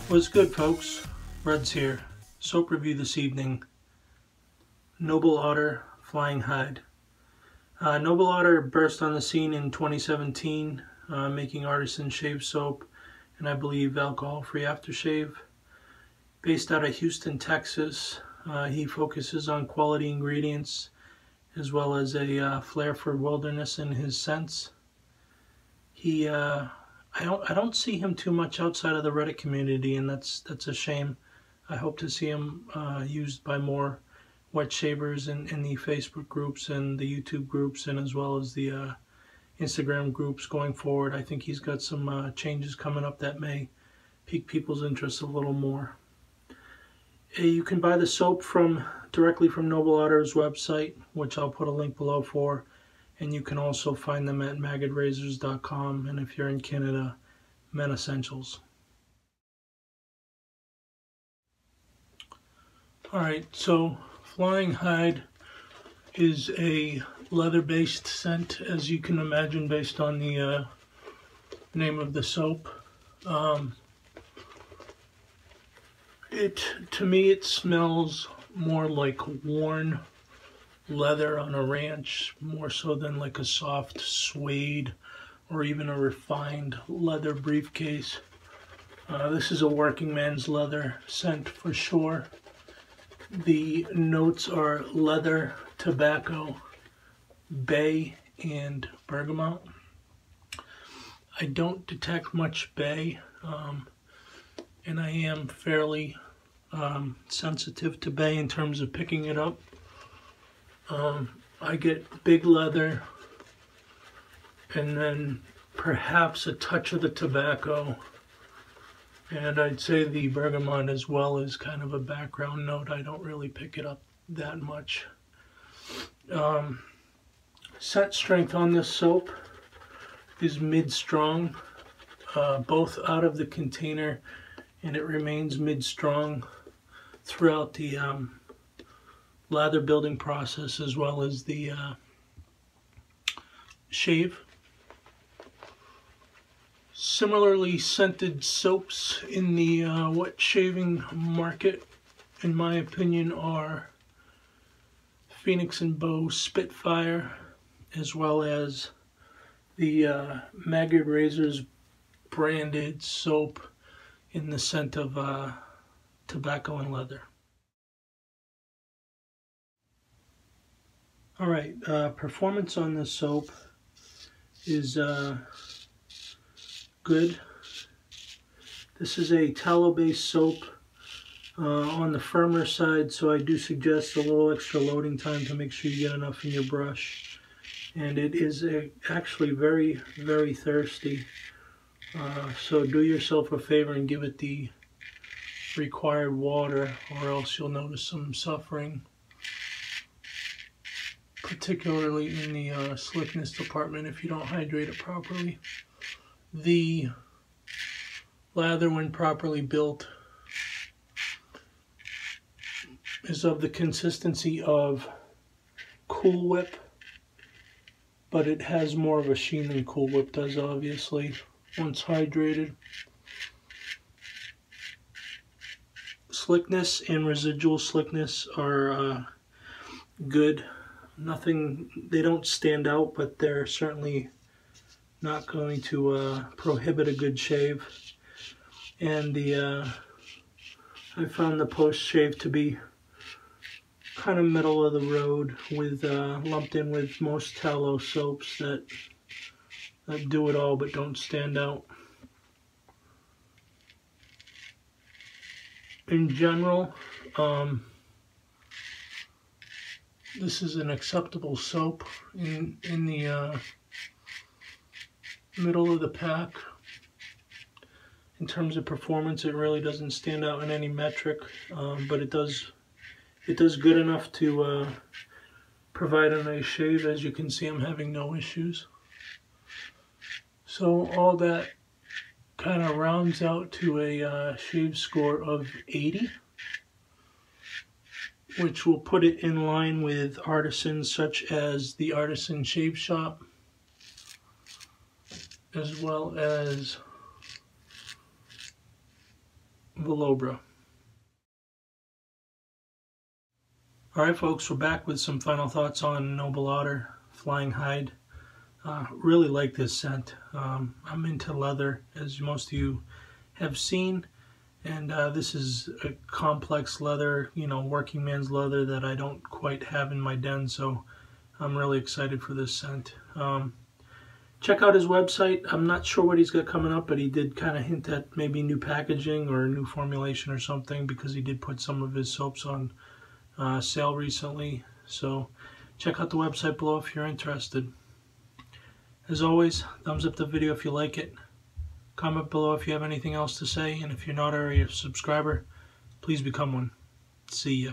What's good, folks? Red's here. Soap review this evening. Noble Otter Flying Hide. Noble Otter burst on the scene in 2017, making Artisan shave soap and I believe alcohol-free aftershave. Based out of Houston, Texas, he focuses on quality ingredients as well as a flair for wilderness in his scents. I don't see him too much outside of the Reddit community, and that's a shame. I hope to see him used by more wet shavers in the Facebook groups and the YouTube groups, and as well as the Instagram groups going forward. I think he's got some changes coming up that may pique people's interest a little more. You can buy the soap directly from Noble Otter's website, which I'll put a link below for. And you can also find them at maggardrazors.com, and if you're in Canada, Men Essentials. Alright, so Flying Hide is a leather-based scent, as you can imagine, based on the name of the soap. To me, it smells more like worn leather on a ranch, more so than like a soft suede or even a refined leather briefcase. This is a working man's leather scent for sure. The notes are leather, tobacco, bay, and bergamot. I don't detect much bay, and I am fairly sensitive to bay in terms of picking it up. I get big leather and then perhaps a touch of the tobacco, and I'd say the bergamot as well is kind of a background note. I don't really pick it up that much. Scent strength on this soap is mid-strong, both out of the container, and it remains mid-strong throughout the lather building process as well as the shave. Similarly scented soaps in the wet shaving market, in my opinion, are Phoenix and Beau Spitfire, as well as the Maggard Razors branded soap in the scent of tobacco and leather. Alright, performance on this soap is good. This is a tallow based soap on the firmer side, so I do suggest a little extra loading time to make sure you get enough in your brush. And it is actually very, very thirsty. So do yourself a favor and give it the required water, or else you'll notice some suffering, particularly in the slickness department if you don't hydrate it properly. The lather, when properly built, is of the consistency of Cool Whip, but it has more of a sheen than Cool Whip does, obviously, once hydrated. Slickness and residual slickness are good. Nothing, they don't stand out, but they're certainly not going to prohibit a good shave. And I found the post shave to be kind of middle of the road, with lumped in with most tallow soaps that do it all but don't stand out. In general, this is an acceptable soap in the middle of the pack. In terms of performance, it really doesn't stand out in any metric, but it does good enough to provide a nice shave. As you can see, I'm having no issues. So all that kind of rounds out to a shave score of 80, which will put it in line with artisans such as the Artisan Shave Shop, as well as Valobra. Alright folks, we're back with some final thoughts on Noble Otter Flying Hide. Really like this scent. I'm into leather, as most of you have seen, and this is a complex leather, you know, working man's leather that I don't quite have in my den, so I'm really excited for this scent. Check out his website. I'm not sure what he's got coming up, but he did kind of hint at maybe new packaging or new formulation or something, because he did put some of his soaps on sale recently. So check out the website below if you're interested. As always, thumbs up the video if you like it. Comment below if you have anything else to say, and if you're not already a subscriber, please become one. See ya.